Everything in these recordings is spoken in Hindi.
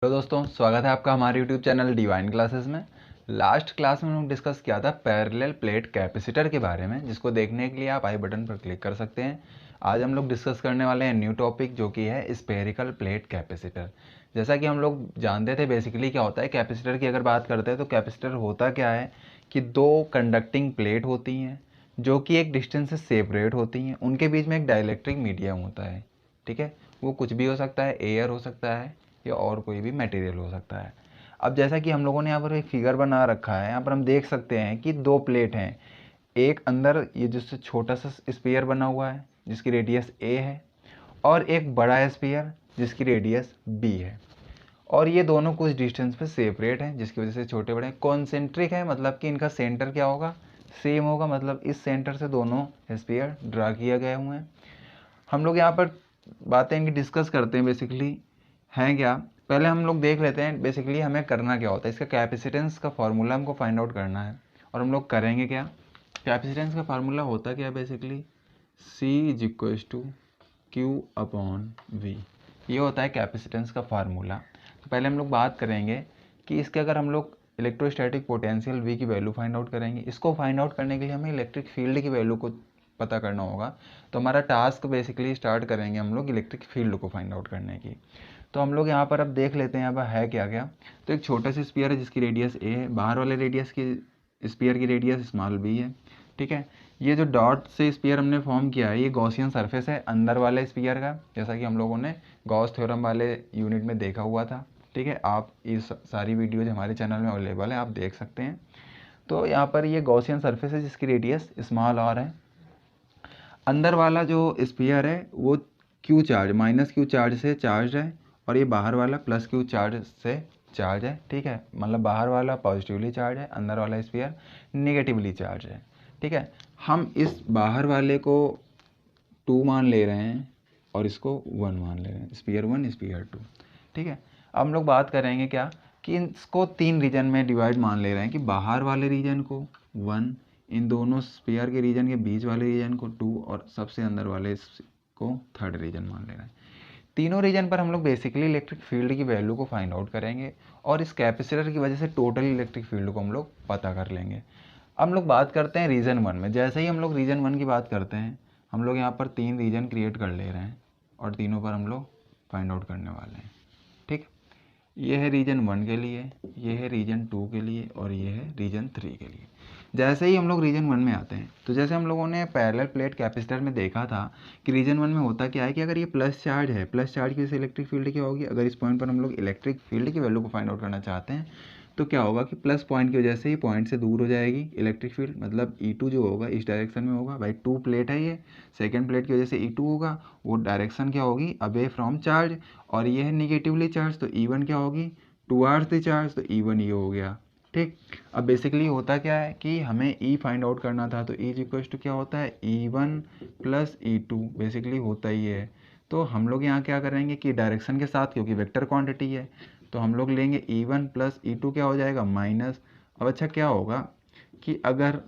हेलो दोस्तों, स्वागत है आपका हमारे यूट्यूब चैनल डिवाइन क्लासेस में। लास्ट क्लास में हम लोग डिस्कस किया था पैरेलल प्लेट कैपेसिटर के बारे में, जिसको देखने के लिए आप आई बटन पर क्लिक कर सकते हैं। आज हम लोग डिस्कस करने वाले हैं न्यू टॉपिक, जो कि है स्फेरिकल प्लेट कैपेसिटर। जैसा कि हम लोग जानते थे बेसिकली क्या होता है कैपेसिटर की अगर बात करते हैं तो कैपेसिटर होता क्या है कि दो कंडक्टिंग प्लेट होती हैं जो कि एक डिस्टेंस से सेपरेट होती हैं। उनके बीच में एक डाइलेक्ट्रिक मीडियम होता है, ठीक है। वो कुछ भी हो सकता है, एयर हो सकता है या और कोई भी मटेरियल हो सकता है। अब जैसा कि हम लोगों ने यहाँ पर एक फिगर बना रखा है, यहाँ पर हम देख सकते हैं कि दो प्लेट हैं। एक अंदर ये जिससे छोटा सा स्फीयर बना हुआ है जिसकी रेडियस ए है, और एक बड़ा स्फीयर जिसकी रेडियस बी है। और ये दोनों कुछ डिस्टेंस पे सेपरेट हैं, जिसकी वजह से छोटे बड़े कॉन्सेंट्रिक है, मतलब कि इनका सेंटर क्या होगा, सेम होगा। मतलब इस सेंटर से दोनों स्फीयर ड्रा किया गए हुए हैं। हम लोग यहाँ पर बातें इनकी डिस्कस करते हैं बेसिकली हैं क्या। पहले हम लोग देख लेते हैं बेसिकली हमें करना क्या होता है। इसका कैपेसिटेंस का फार्मूला हमको फाइंड आउट करना है, और हम लोग करेंगे क्या। कैपेसिटेंस का फार्मूला होता क्या है basically, C is equal to Q upon V. ये होता है कैपेसिटेंस का फार्मूला। तो पहले हम लोग बात करेंगे कि इसके अगर हम लोग इलेक्ट्रोस्टैटिक पोटेंशियल V की वैल्यू फाइंड आउट करेंगे। इसको फाइंड आउट करने के लिए हमें इलेक्ट्रिक फील्ड की वैल्यू को पता करना होगा। तो हमारा टास्क बेसिकली स्टार्ट करेंगे हम लोग इलेक्ट्रिक फील्ड को फाइंड आउट करने की। तो हम लोग यहाँ पर अब देख लेते हैं यहाँ पर है क्या क्या। तो एक छोटा सा स्फीयर है जिसकी रेडियस ए है, बाहर वाले रेडियस की स्फीयर की रेडियस स्मॉल बी है, ठीक है। ये जो डॉट से स्फीयर हमने फॉर्म किया है ये गॉसियन सरफेस है अंदर वाले स्फीयर का, जैसा कि हम लोगों ने गॉस थ्योरम वाले यूनिट में देखा हुआ था, ठीक है। आप इस सारी वीडियोज हमारे चैनल में अवेलेबल है, आप देख सकते हैं। तो यहाँ पर ये गॉसियन सरफेस है जिसकी रेडियस स्मॉल आर है। अंदर वाला जो स्फीयर है वो Q charge minus Q charge से चार्ज है, और ये बाहर वाला प्लस क्यू चार्ज से चार्ज है, ठीक है। मतलब बाहर वाला पॉजिटिवली चार्ज है, अंदर वाला स्फीयर नेगेटिवली चार्ज है, ठीक है। हम इस बाहर वाले को 2 मान ले रहे हैं और इसको 1 मान ले रहे हैं, स्फीयर 1 स्फीयर 2, ठीक है। अब हम लोग बात करेंगे क्या कि इसको 3 रीजन में डिवाइड मान ले रहे हैं कि बाहर वाले रीजन को 1, इन दोनों स्फीयर के रीजन के बीच वाले रीजन को 2, और सबसे अंदर वाले को 3rd रीजन मान ले रहे हैं। तीनों रीजन पर हम लोग बेसिकली इलेक्ट्रिक फील्ड की वैल्यू को फाइंड आउट करेंगे, और इस कैपेसिटर की वजह से टोटल इलेक्ट्रिक फील्ड को हम लोग पता कर लेंगे। अब हम लोग बात करते हैं रीजन 1 में। जैसे ही हम लोग रीजन 1 की बात करते हैं, हम लोग यहाँ पर 3 रीजन क्रिएट कर ले रहे हैं और तीनों पर हम लोग फाइंड आउट करने वाले हैं, ठीक। ये है रीजन 1 के लिए, ये है रीजन 2 के लिए, और ये है रीजन 3 के लिए। जैसे ही हम लोग रीजन 1 में आते हैं, तो जैसे हम लोगों ने पैरेलल प्लेट कैपेसिटर में देखा था कि रीजन 1 में होता क्या है कि अगर ये प्लस चार्ज है, प्लस चार्ज की वजह से इलेक्ट्रिक फील्ड क्या होगी। अगर इस पॉइंट पर हम लोग इलेक्ट्रिक फील्ड की वैल्यू को फाइंड आउट करना चाहते हैं तो क्या होगा कि प्लस पॉइंट की वजह से ही पॉइंट से दूर हो जाएगी इलेक्ट्रिक फील्ड, मतलब E2 जो होगा इस डायरेक्शन में होगा। भाई 2 प्लेट है, ये सेकेंड प्लेट की वजह से E2 होगा, वो डायरेक्शन क्या होगी, अवे फ्रॉम चार्ज। और ये है निगेटिवली चार्ज, तो E1 क्या होगी, टुवार्ड्स द चार्ज, तो E1 ये हो गया, ठीक। अब बेसिकली होता क्या है कि हमें E फाइंड आउट करना था, तो E इक्वल टू क्या होता है, E1 प्लस E2 बेसिकली होता ही है। तो हम लोग यहाँ क्या करेंगे कि डायरेक्शन के साथ, क्योंकि वेक्टर क्वांटिटी है, तो हम लोग लेंगे E1 प्लस E2 क्या हो जाएगा, माइनस। अब अच्छा क्या होगा कि अगर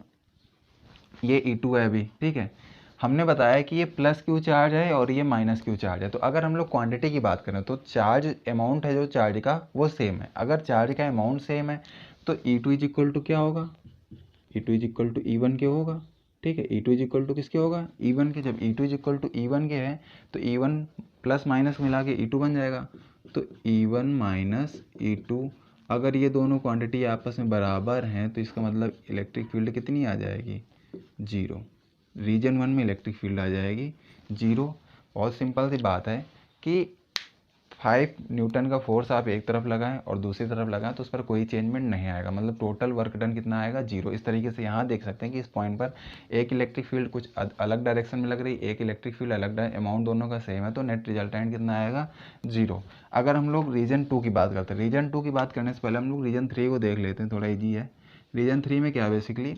ये E2 है अभी, ठीक है, हमने बताया कि ये प्लस क्यू चार्ज है और ये माइनस क्यू चार्ज है। तो अगर हम लोग क्वांटिटी की बात करें तो चार्ज अमाउंट है जो चार्ज का वो सेम है। अगर चार्ज का अमाउंट सेम है तो E2 इज इक्वल टू क्या होगा, E2 is equal to E1 के होगा, ठीक है। E2 इज इक्वल टू किसके होगा, E1 के। जब E2 is equal to E1 के है तो E1 प्लस माइनस मिला के E2 बन जाएगा। तो E1 माइनस E2, अगर ये दोनों क्वांटिटी आपस में बराबर हैं तो इसका मतलब इलेक्ट्रिक फील्ड कितनी आ जाएगी, 0। रीजन 1 में इलेक्ट्रिक फील्ड आ जाएगी 0। बहुत सिंपल सी बात है कि 5 न्यूटन का फोर्स आप एक तरफ लगाएं और दूसरी तरफ लगाएं तो उस पर कोई चेंजमेंट नहीं आएगा, मतलब टोटल वर्क डन कितना आएगा, 0। इस तरीके से यहाँ देख सकते हैं कि इस पॉइंट पर एक इलेक्ट्रिक फील्ड कुछ अलग डायरेक्शन में लग रही, एक इलेक्ट्रिक फील्ड अलग, अमाउंट दोनों का सेम है, तो नेट रिजल्टेंट कितना आएगा, 0। अगर हम लोग रीजन 2 की बात करते हैं, रीजन 2 की बात करने से पहले हम लोग रीजन 3 को देख लेते हैं, थोड़ा ईजी है। रीजन 3 में क्या बेसिकली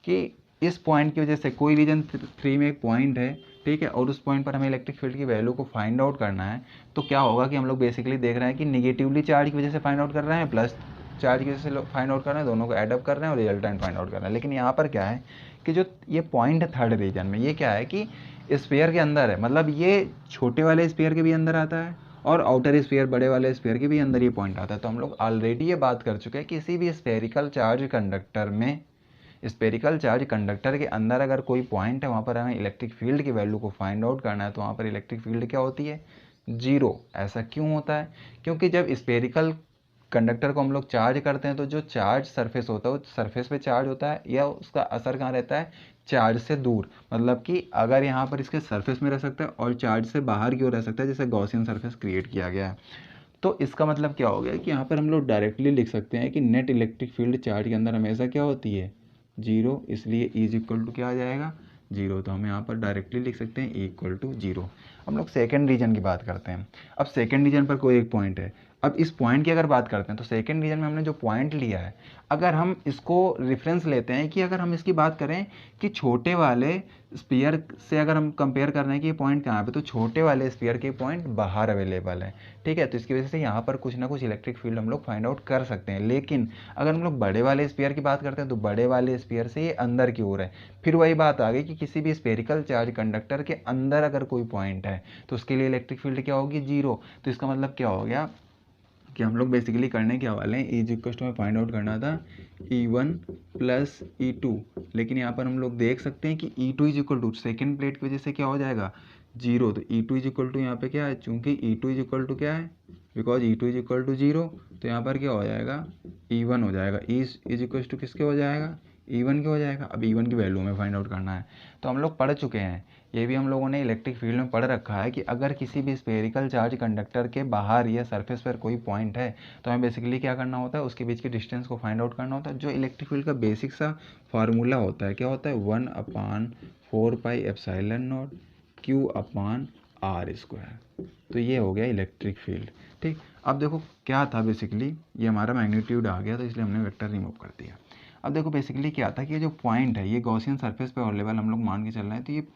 कि इस पॉइंट की वजह से कोई रीजन 3 में एक पॉइंट है, ठीक है, और उस पॉइंट पर हमें इलेक्ट्रिक फील्ड की वैल्यू को फाइंड आउट करना है। तो क्या होगा कि हम लोग बेसिकली देख रहे हैं कि निगेटिवली चार्ज की वजह से फाइंड आउट कर रहे हैं, प्लस चार्ज की वजह से फाइंड आउट कर रहे हैं, दोनों को एडअप कर रहे हैं और रिजल्टेंट फाइंड आउट कर रहे हैं। लेकिन यहाँ पर क्या है कि जो ये पॉइंट है 3rd रीजन में, ये क्या है कि स्फीयर के अंदर है, मतलब ये छोटे वाले स्फीयर के भी अंदर आता है और आउटर स्फीयर, बड़े वाले स्फीयर के भी अंदर ये पॉइंट आता है। तो हम लोग ऑलरेडी ये बात कर चुके हैं, किसी भी स्फेरिकल चार्ज कंडक्टर में, स्फेरिकल चार्ज कंडक्टर के अंदर अगर कोई पॉइंट है, वहाँ पर हमें इलेक्ट्रिक फील्ड की वैल्यू को फाइंड आउट करना है, तो वहाँ पर इलेक्ट्रिक फील्ड क्या होती है, जीरो। ऐसा क्यों होता है, क्योंकि जब स्फेरिकल कंडक्टर को हम लोग चार्ज करते हैं तो जो चार्ज सरफेस होता है वो सरफेस पे चार्ज होता है, या उसका असर कहाँ रहता है, चार्ज से दूर। मतलब कि अगर यहाँ पर इसके सरफेस में रह सकता है और चार्ज से बाहर की ओर रह सकता है, जैसे गॉसियन सरफेस क्रिएट किया गया है। तो इसका मतलब क्या हो गया कि यहाँ पर हम लोग डायरेक्टली लिख सकते हैं कि नेट इलेक्ट्रिक फील्ड चार्ज के अंदर हमेशा क्या होती है, जीरो। इसलिए इज इक्वल टू क्या आ जाएगा, जीरो। तो हम यहाँ पर डायरेक्टली लिख सकते हैं इक्वल टू जीरो। हम लोग सेकेंड रीजन की बात करते हैं। अब सेकेंड रीजन पर कोई एक पॉइंट है। अब इस पॉइंट की अगर बात करते हैं तो सेकेंड रीजन में हमने जो पॉइंट लिया है, अगर हम इसको रेफरेंस लेते हैं कि अगर हम इसकी बात करें कि छोटे वाले स्फीयर से अगर हम कंपेयर कर रहे हैं कि ये पॉइंट कहाँ पे, तो छोटे वाले स्फीयर के पॉइंट बाहर अवेलेबल है, ठीक है। तो इसकी वजह से यहाँ पर कुछ ना कुछ इलेक्ट्रिक फील्ड हम लोग फाइंड आउट कर सकते हैं। लेकिन अगर हम लोग बड़े वाले स्फीयर की बात करते हैं तो बड़े वाले स्फीयर से ये अंदर की ओर है। फिर वही बात आ गई कि किसी भी स्फेरिकल चार्ज कंडक्टर के अंदर अगर कोई पॉइंट है तो उसके लिए इलेक्ट्रिक फील्ड क्या होगी, जीरो। तो इसका मतलब क्या हो गया कि हम लोग बेसिकली करने क्या वाले हैं, इज इक्वल टू में फाइंड आउट करना था E1 प्लस E2। लेकिन यहाँ पर हम लोग देख सकते हैं कि E2 is equal to second plate की वजह से क्या हो जाएगा, जीरो। तो E2 इज इक्वल टू यहाँ पे क्या है, चूंकि E2 इज इक्वल टू क्या है, because E2 is equal to zero, तो यहाँ पर क्या हो जाएगा, E1 हो जाएगा। इज इक्वल टू किसके हो जाएगा, E1 के हो जाएगा। अब E1 की वैल्यू हमें फाइंड आउट करना है। तो हम लोग पढ़ चुके हैं, ये भी हम लोगों ने इलेक्ट्रिक फील्ड में पढ़ रखा है कि अगर किसी भी स्फेरिकल चार्ज कंडक्टर के बाहर या सरफेस पर कोई पॉइंट है तो हमें बेसिकली क्या करना होता है, उसके बीच के डिस्टेंस को फाइंड आउट करना होता है। जो इलेक्ट्रिक फील्ड का बेसिक सा फार्मूला होता है, क्या होता है, 1/4πε0 Q/r²। तो ये हो गया इलेक्ट्रिक फील्ड, ठीक। अब देखो क्या था, बेसिकली ये हमारा मैग्नीट्यूड आ गया तो इसलिए हमने वेक्टर रिमूव कर दिया। अब देखो बेसिकली क्या था कि ये जो पॉइंट है ये गॉसियन सरफेस पे अवेलेबल हम लोग मान के चल रहे हैं। तो ये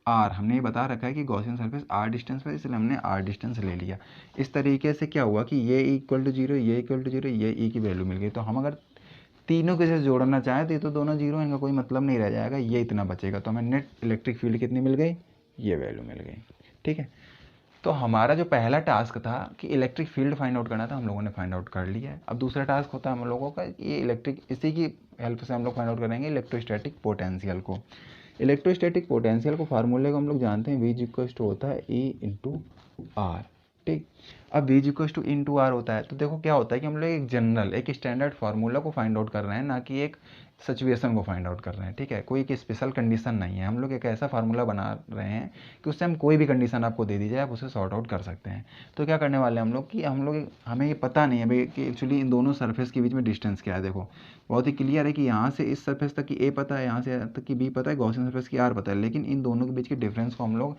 आर, हमने ये बता रखा है कि गॉसियन सरफेस आर डिस्टेंस पर, इसलिए हमने आर डिस्टेंस ले लिया। इस तरीके से क्या हुआ कि ये इक्वल टू जीरो, ये इक्वल टू जीरो, ये ई की वैल्यू मिल गई। तो हम अगर तीनों के साथ जोड़ना चाहें तो ये तो दोनों जीरो, इनका कोई मतलब नहीं रह जाएगा, ये इतना बचेगा। तो हमें नेट इलेक्ट्रिक फील्ड कितनी मिल गई, ये वैल्यू मिल गई, ठीक है। तो हमारा जो पहला टास्क था कि इलेक्ट्रिक फील्ड फाइंड आउट करना था, हम लोगों ने फाइंड आउट कर लिया है। अब दूसरा टास्क होता है हम लोगों का ये इलेक्ट्रिक, इसी की हेल्प से हम लोग फाइंड आउट करेंगे इलेक्ट्रोस्टैटिक पोटेंशियल को। इलेक्ट्रोस्टैटिक पोटेंशियल को फार्मूले को हम लोग जानते हैं, V इक्वल्स टू होता है E इंटू आर, ठीक। अब V equals to into R होता है तो देखो क्या होता है कि हम लोग एक जनरल, एक स्टैंडर्ड फार्मूला को फाइंड आउट कर रहे हैं, ना कि एक सिचुएशन को फाइंड आउट कर रहे हैं, ठीक है। कोई एक स्पेशल कंडीशन नहीं है, हम लोग एक ऐसा फार्मूला बना रहे हैं कि उससे हम कोई भी कंडीशन आपको दे दी जाए आप उसे सॉर्ट आउट कर सकते हैं। तो क्या करने वाले हैं हम लोग कि हमें ये पता नहीं है भाई कि एक्चुअली इन दोनों सरफेस के बीच में डिस्टेंस क्या है। देखो बहुत ही क्लियर है कि यहाँ से इस सरफेस तक की ए पता है, यहाँ से तक की बी पता है, गॉसियन सरफेस की आर पता है, लेकिन इन दोनों के बीच के डिफरेंस को हम लोग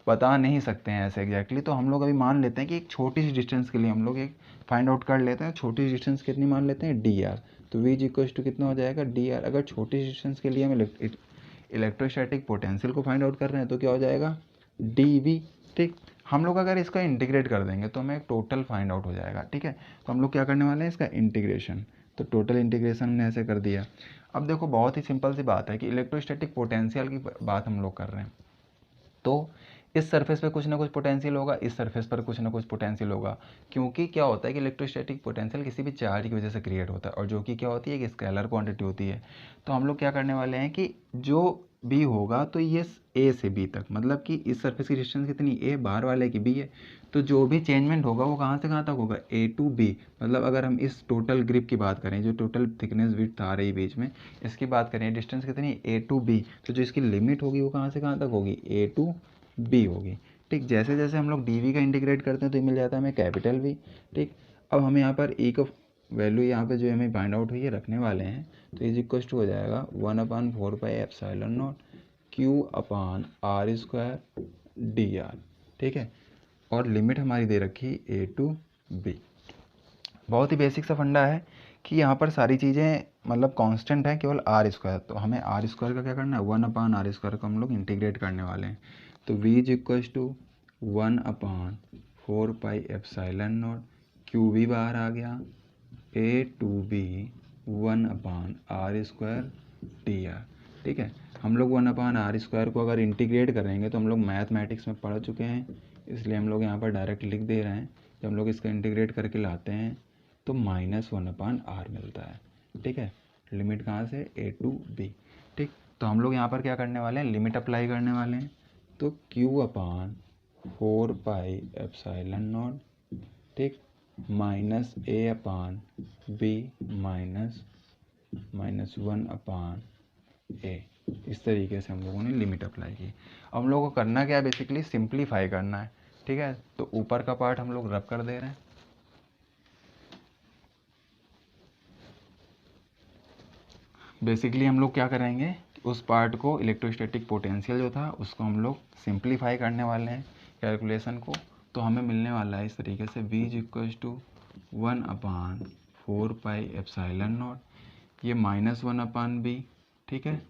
बता नहीं सकते हैं ऐसे एग्जैक्टली। तो हम लोग अभी मान लेते हैं कि एक छोटी सी डिस्टेंस के लिए हम लोग एक फाइंड आउट कर लेते हैं। छोटी सी डिस्टेंस कितनी मान लेते हैं, डी आर। तो वी इक्वल्स टू कितना हो जाएगा, डी आर। अगर छोटी सी डिस्टेंस के लिए हम इलेक्ट्रोस्टैटिक पोटेंशियल को फाइंड आउट कर रहे हैं तो क्या हो जाएगा, डी वी, ठीक। हम लोग अगर इसका इंटीग्रेट कर देंगे तो हमें एक टोटल फाइंड आउट हो जाएगा, ठीक है। तो हम लोग क्या करने वाले हैं, इसका इंटीग्रेशन। तो टोटल इंटीग्रेशन हमने ऐसे कर दिया। अब देखो बहुत ही सिंपल सी बात है कि इलेक्ट्रोस्टैटिक पोटेंशियल की बात हम लोग कर रहे हैं, तो इस सरफेस पे कुछ ना कुछ पोटेंशियल होगा, इस सरफेस पर कुछ ना कुछ पोटेंशियल होगा। क्योंकि क्या होता है कि इलेक्ट्रोस्टैटिक पोटेंशियल किसी भी चार्ज की वजह से क्रिएट होता है, और जो कि क्या होती है कि स्केलर क्वांटिटी होती है। तो हम लोग क्या करने वाले हैं कि जो भी होगा तो ये ए से बी तक, मतलब कि इस सरफेस की डिस्टेंस कितनी, ए, बाहर वाले की बी है। तो जो भी चेंजमेंट होगा वो कहाँ से कहाँ तक होगा, ए टू बी। मतलब अगर हम इस टोटल ग्रिप की बात करें, जो टोटल थिकनेस विड्थ आ रही बीच में, इसकी बात करें, डिस्टेंस कितनी, ए टू बी, तो जो इसकी लिमिट होगी वो कहाँ से कहाँ तक होगी, ए टू बी होगी, ठीक। जैसे जैसे हम लोग डी वी का इंटीग्रेट करते हैं तो ये मिल जाता है हमें कैपिटल वी, ठीक। अब हम यहाँ पर ई का वैल्यू यहाँ पे जो हमें फाइंड आउट हुई है रखने वाले हैं। तो इज इक्वल टू हो जाएगा 1/4πε0 Q/r² डी आर, ठीक है। और लिमिट हमारी दे रखी ए टू बी। बहुत ही बेसिक सा फंडा है कि यहाँ पर सारी चीज़ें मतलब कांस्टेंट है, केवल R²। तो हमें R² का क्या करना है, 1/r² को हम लोग इंटीग्रेट करने वाले हैं। तो V is equal to 1/4πε0 Q भी बाहर आ गया, A to B 1/r² D R, ठीक है। हम लोग 1/r² को अगर इंटीग्रेट करेंगे तो हम लोग मैथमेटिक्स में पढ़ चुके हैं, इसलिए हम लोग यहाँ पर डायरेक्ट लिख दे रहे हैं। जब हम लोग इसका इंटीग्रेट करके लाते हैं तो -1/r मिलता है। ठीक है, लिमिट कहाँ से, a टू b। ठीक, तो हम लोग यहाँ पर क्या करने वाले हैं, लिमिट अप्लाई करने वाले हैं। तो q/4πε0, ठीक, -a/b -1/a, इस तरीके से हम लोगों ने लिमिट अप्लाई की। अब हम लोगों को करना क्या है, बेसिकली सिंप्लीफाई करना है। ठीक है, तो ऊपर का पार्ट हम लोग रब कर दे रहे हैं। बेसिकली हम लोग क्या करेंगे, उस पार्ट को इलेक्ट्रोस्टैटिक पोटेंशियल जो था उसको हम लोग सिंप्लीफाई करने वाले हैं कैलकुलेशन को। तो हमें मिलने वाला है इस तरीके से v = 1/4πε0, ये -1/b, ठीक है,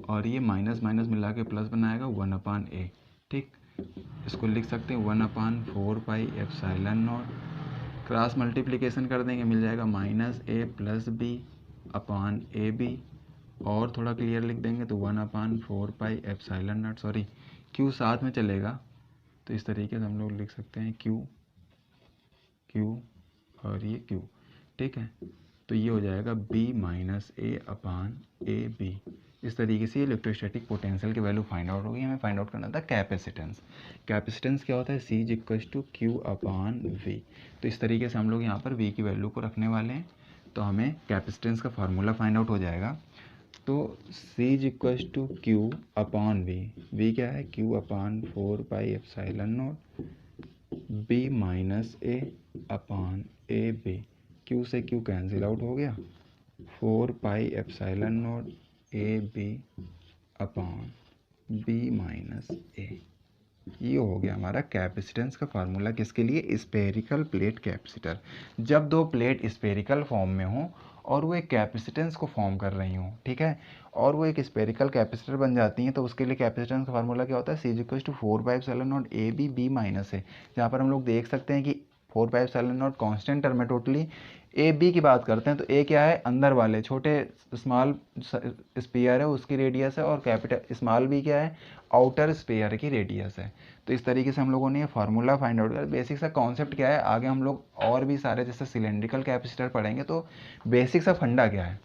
और ये माइनस माइनस मिला के प्लस बनाएगा 1/a। ठीक, इसको लिख सकते हैं 1/4πε0, क्रॉस मल्टीप्लिकेशन कर देंगे, मिल जाएगा -a+b/ab, और थोड़ा क्लियर लिख देंगे तो 1/4πε0, सॉरी q साथ में चलेगा तो इस तरीके से हम लोग लिख सकते हैं q और ये q। ठीक है, तो ये हो जाएगा b-a/ab। इस तरीके से इलेक्ट्रोस्टैटिक पोटेंशियल की वैल्यू फाइंड आउट होगी। हमें फाइंड आउट करना था कैपेसिटेंस। कैपेसिटेंस क्या होता है, C = Q/V। तो इस तरीके से हम लोग यहाँ पर V की वैल्यू को रखने वाले हैं। तो हमें कैपेसिटेंस का फार्मूला फाइंड आउट हो जाएगा। तो C = Q/V, V क्या है, Q/4πε0, b-a/ab, Q से Q कैंसिल आउट हो गया, 4πε0 ab/b-a। ये हो गया हमारा कैपेसिटेंस का फार्मूला। किसके लिए, स्फेरिकल प्लेट कैपेसिटर। जब दो प्लेट स्फेरिकल फॉर्म में हो और वो एक कैपेसिटेंस को फॉर्म कर रही हो, ठीक है, और वो एक स्फेरिकल कैपेसिटर बन जाती हैं, तो उसके लिए कैपेसिटेंस का फार्मूला क्या होता है, C = 4πε0 ab b-a। जहाँ पर हम लोग देख सकते हैं कि 4πε0 कांस्टेंट टर्म है टोटली। ए बी की बात करते हैं तो ए क्या है, अंदर वाले छोटे स्मॉल स्फीयर है उसकी रेडियस है, और कैपिटल स्मॉल बी क्या है, आउटर स्फीयर की रेडियस है। तो इस तरीके से हम लोगों ने ये फार्मूला फाइंड आउट किया। बेसिक सा कॉन्सेप्ट क्या है, आगे हम लोग और भी सारे जैसे सिलेंड्रिकल कैपेसिटर पढ़ेंगे तो बेसिक सा फंडा क्या है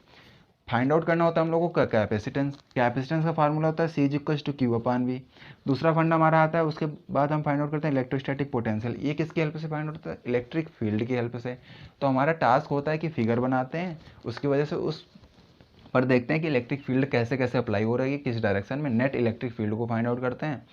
फाइंड आउट करना होता है हम लोगों को। कैपेसिटेंस का फार्मूला होता है C = Q/V। दूसरा फंडा हमारा आता है, उसके बाद हम फाइंड आउट करते हैं इलेक्ट्रोस्टैटिक पोटेंशियल। ये किसकी हेल्प से फाइंड आउट होता है, इलेक्ट्रिक फील्ड की हेल्प से। तो हमारा टास्क होता है कि फिगर बनाते हैं, उसकी वजह से उस पर देखते हैं कि इलेक्ट्रिक फील्ड कैसे कैसे अप्लाई हो रही है, किस डायरेक्शन में, नेट इलेक्ट्रिक फील्ड को फाइंड आउट करते हैं।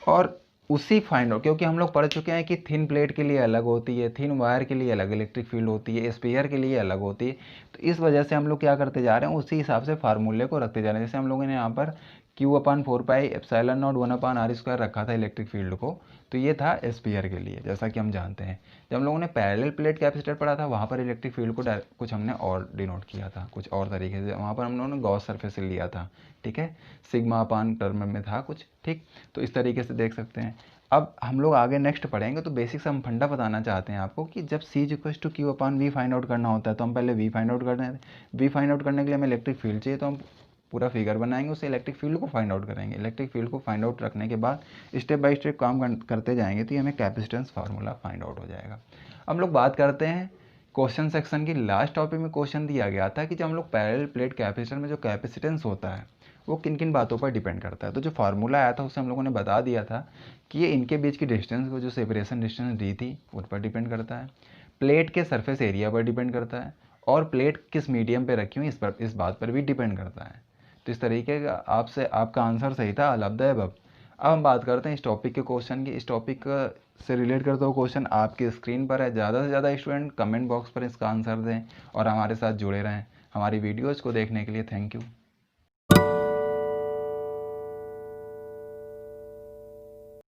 और उसी फाइंड आउट, क्योंकि हम लोग पढ़ चुके हैं कि थिन प्लेट के लिए अलग होती है, थिन वायर के लिए अलग इलेक्ट्रिक फील्ड होती है, स्फीयर के लिए अलग होती है। तो इस वजह से हम लोग क्या करते जा रहे हैं, उसी हिसाब से फार्मूले को रखते जा रहे हैं। जैसे हम लोगों ने यहाँ पर Q/4πε0 1/r² रखा था इलेक्ट्रिक फील्ड को, तो ये था स्फीयर के लिए, जैसा कि हम जानते हैं। जब हम लोगों ने पैरेलल प्लेट कैपेसिटर पढ़ा था, वहाँ पर इलेक्ट्रिक फील्ड को कुछ हमने और डिनोट किया था, कुछ और तरीके से। वहाँ पर हम लोगों ने गॉस सरफेस लिया था, ठीक है, सिग्मा/, टर्म में था कुछ, ठीक। तो इस तरीके से देख सकते हैं। अब हम लोग आगे नेक्स्ट पढ़ेंगे, तो बेसिक से हम फंडा बताना चाहते हैं आपको कि जब C = Q/V फाइंड आउट करना होता है तो हम पहले V फाइंड आउट करते हैं। V फाइंड आउट करने के लिए हमें इलेक्ट्रिक फील्ड चाहिए, तो हम पूरा फिगर बनाएंगे, उससे इलेक्ट्रिक फील्ड को फाइंड आउट करेंगे। इलेक्ट्रिक फील्ड को फाइंड आउट रखने के बाद स्टेप बाय स्टेप काम करते जाएंगे तो ये हमें कैपेसिटेंस फार्मूला फाइंड आउट हो जाएगा। हम लोग बात करते हैं क्वेश्चन सेक्शन की। लास्ट टॉपिक में क्वेश्चन दिया गया था कि जब हम लोग पैरेलल प्लेट कैपेसिटर में जो कैपेसिटेंस होता है वो किन किन बातों पर डिपेंड करता है। तो जो फार्मूला आया था उससे हम लोगों ने बता दिया था कि ये इनके बीच की डिस्टेंस को, जो सेपरेशन डिस्टेंस दी थी, उन पर डिपेंड करता है, प्लेट के सरफेस एरिया पर डिपेंड करता है, और प्लेट किस मीडियम पे रखी हुई इस बात पर भी डिपेंड करता है। तो इस तरीके का आपका आंसर सही था, ऑल ऑफ द अबव। अब हम बात करते हैं इस टॉपिक के क्वेश्चन की। इस टॉपिक से रिलेट करते हुए क्वेश्चन आपकी स्क्रीन पर है। ज़्यादा से ज़्यादा स्टूडेंट कमेंट बॉक्स पर इसका आंसर दें और हमारे साथ जुड़े रहें। हमारी वीडियोज़ को देखने के लिए थैंक यू।